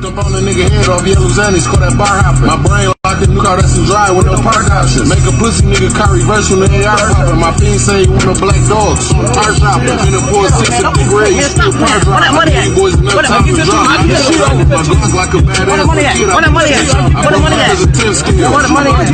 Jump on the nigga head off yellow Xannies, call that bar hopping. My brain locked in new car that's some dry with no park options. Make a pussy nigga car reverse when the AR popping. My fiend say he want a black dog, so I'm car shopping. In the 4-6 in the big red, you still car dropping. You boys enough time to drop. I get shit on my guns like a badass. Where the money at? Where the money at? Where the money at?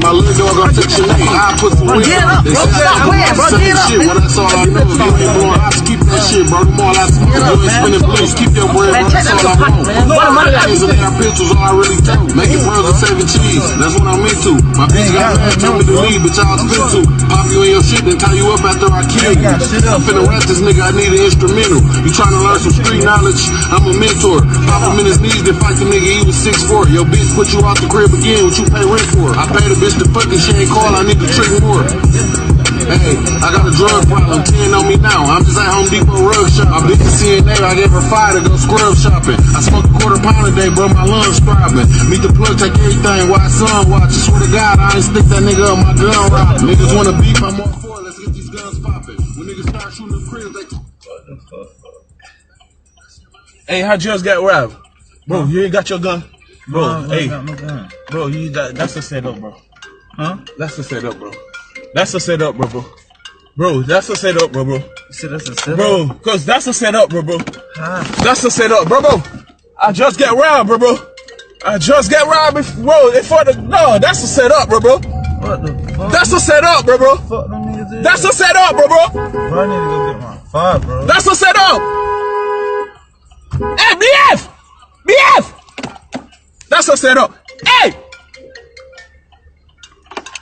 My little dog gonna fix your name. I put some weight on it. They say I'm saying shit, well that's all I know. You ain't blowing hots, keep that shit, bro. Them all I smoke. You ain't spinning blues, keep your bread, bro. That's all I want. Where the money at? Our pictures already told. Making pearls and saving cheese. That's what I'm into. My bitch got mad, told me to leave, but y'all spin too. Pop you in your shit, then tie you up after I kill you. I'm finna rap this nigga, I need an instrumental. You tryna learn some street knowledge? I'm a mentor. Pop him in his knees, then fight the nigga, he was 6'4". Your bitch put you out the crib again, what you pay rent for? I paid a bitch to fuck and she ain't call, I need to trick more. Hey, I got a drug problem, 10 on me now. I'm just at Home Depot rug shop. I been to CNA, I gave her 5 to go scrub shopping. I smoke a quarter pound a day, bro, my lungs throbbing. Meet the plug, take everything, while son watch. I swear to God, I ain't stick that nigga on my gun robbing. Niggas wanna beef, I'm all for it, let's get these guns popping. When niggas start shooting the cribs, they... Hey, how just got robbed? Bro, you ain't got your gun? Bro, hey. Bro, that's a setup, bro. Huh? That's a setup, bro. That's a setup, bro. Bro, that's a setup, bro. You said that's a setup? Bro, cause that's a setup, bro. Huh? That's a setup, bro. I just get robbed, bro. I just get robbed, no, that's a setup, bro. What the fuck? That's a setup, bro. Fuck them niggas is. That's a setup, bro. Bro, I need to go get my fire, bro. That's a setup. Hey, BF! That's a setup. Hey!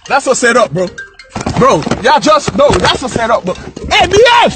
That's a setup, bro. Bro, y'all just know that's a setup, bro. Hey, BF!